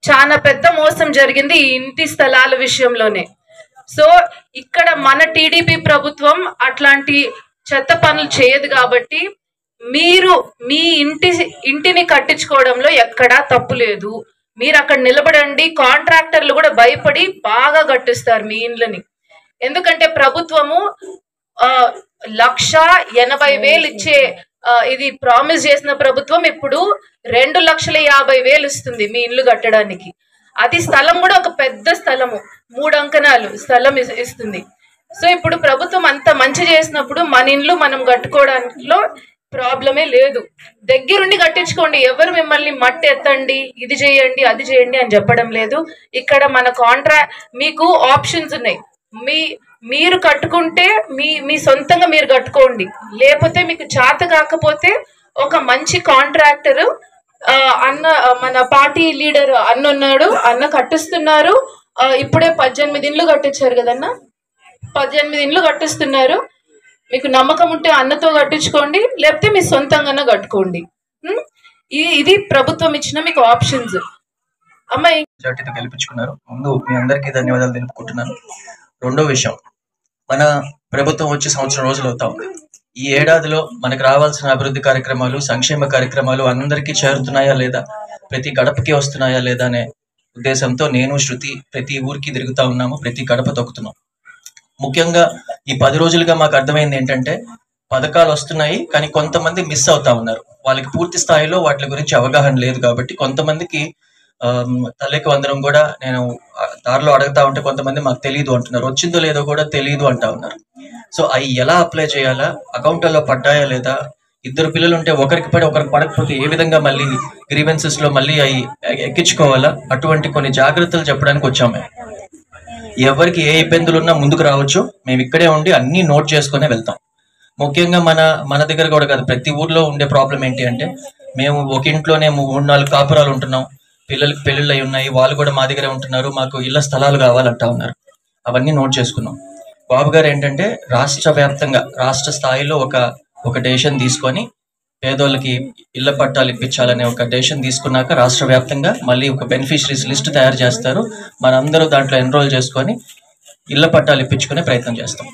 చాలా పెద్ద మోసం జరిగింది ఈ ఇంటి స్థలాల విషయంలోనే. సో ఇక్కడ మన టీడీపీ ప్రభుత్వం అట్లాంటి చెత్త పనులు చేయదు కాబట్టి మీరు మీ ఇంటిని కట్టించుకోవడంలో ఎక్కడా తప్పు లేదు. మీరు అక్కడ నిలబడండి. కాంట్రాక్టర్లు కూడా భయపడి బాగా కట్టిస్తారు మీ ఇండ్లని. ఎందుకంటే ప్రభుత్వము 1,80,000 ఇచ్చే ఇది ప్రామిస్ చేసిన ప్రభుత్వం ఇప్పుడు 2,50,000 ఇస్తుంది మీ ఇల్లు కట్టడానికి. అది స్థలం కూడా ఒక పెద్ద స్థలము, 3 అంకణాలు స్థలం ఇస్తుంది. సో ఇప్పుడు ప్రభుత్వం అంత మంచి చేసినప్పుడు మన ఇండ్లు మనం కట్టుకోవడంలో ప్రాబ్లమే లేదు. దగ్గరుండి కట్టించుకోండి. ఎవరు మిమ్మల్ని మట్టి ఎత్తండి, ఇది చేయండి, అది చేయండి అని చెప్పడం లేదు. ఇక్కడ మన మీకు ఆప్షన్స్ ఉన్నాయి. మీరు కట్టుకుంటే మీ సొంతంగా మీరు కట్టుకోండి. లేకపోతే మీకు చేత కాకపోతే ఒక మంచి కాంట్రాక్టర్ మన పార్టీ లీడర్ అన్న ఉన్నాడు, అన్న కట్టిస్తున్నారు. ఇప్పుడే 18 ఇండ్లు కట్టించారు కదన్న, 18 ఇండ్లు కట్టిస్తున్నారు. మీకు నమ్మకం ఉంటే అన్నతో కట్టించుకోండి, లేకపోతే మీ సొంతంగానే కట్టుకోండి. ఇది ప్రభుత్వం ఇచ్చిన మీకు ఆప్షన్స్. అమ్మాయి గెలిపించుకున్నారు. ముందు మీ అందరికీ ధన్యవాదాలు తెలుపుకుంటున్నాను. రెండో విషయం, మన ప్రభుత్వం వచ్చి 1 సంవత్సరం రోజులు అవుతా ఉంది. ఈ ఏడాదిలో మనకు రావాల్సిన అభివృద్ధి కార్యక్రమాలు, సంక్షేమ కార్యక్రమాలు అందరికీ చేరుతున్నాయా లేదా, ప్రతి గడపకి వస్తున్నాయా లేదా అనే ఉద్దేశంతో నేను, శృతి ప్రతి ఊరికి తిరుగుతా ఉన్నాము, ప్రతి గడప తొక్కుతున్నాం. ముఖ్యంగా ఈ 10 రోజులుగా మాకు అర్థమైంది ఏంటంటే, పథకాలు వస్తున్నాయి కానీ కొంతమంది మిస్ అవుతా ఉన్నారు. వాళ్ళకి పూర్తి స్థాయిలో వాటి గురించి అవగాహన లేదు. కాబట్టి కొంతమందికి తల్లికి వందనం కూడా నేను దారిలో అడుగుతా ఉంటే కొంతమంది మాకు తెలియదు అంటున్నారు, వచ్చిందో లేదో కూడా తెలియదు అంటా ఉన్నారు. సో అవి ఎలా అప్లై చేయాలా, అకౌంట్లో పడ్డాయా లేదా, 2 పిల్లలు ఉంటే ఒకరికి పడి ఒకరికి పడకపోతే ఏ విధంగా మళ్ళీ గ్రీవెన్సెస్ లో మళ్ళీ అవి ఎక్కించుకోవాలా, అటువంటి కొన్ని జాగ్రత్తలు చెప్పడానికి వచ్చాము. ఎవరికి ఏ ఇబ్బందులు ఉన్నా ముందుకు రావచ్చు. మేము ఇక్కడే ఉండి అన్ని నోట్ చేసుకునే వెళ్తాం. ముఖ్యంగా మన దగ్గర కూడా కాదు, ప్రతి ఊర్లో ఉండే ప్రాబ్లం ఏంటి అంటే, మేము ఒక ఇంట్లోనే 3-4 కాపురాలు ఉంటున్నాం, పిల్లలకి పెళ్ళిళ్ళు అయి ఉన్నాయి, వాళ్ళు కూడా మా దగ్గరే ఉంటున్నారు, మాకు ఇళ్ల స్థలాలు కావాలంటా ఉన్నారు. అవన్నీ నోట్ చేసుకున్నాం. బాబు గారు ఏంటంటే రాష్ట్ర వ్యాప్తంగా, రాష్ట్ర స్థాయిలో ఒక డెసిషన్ తీసుకొని పేదోళ్ళకి ఇళ్ల పట్టాలు ఇప్పించాలనే ఒక డెసిషన్ తీసుకున్నాక రాష్ట్ర వ్యాప్తంగా మళ్ళీ ఒక బెనిఫిషరీస్ లిస్ట్ తయారు చేస్తారు. మనందరూ దాంట్లో ఎన్రోల్ చేసుకొని ఇళ్ల పట్టాలు ఇప్పించుకునే ప్రయత్నం చేస్తాం.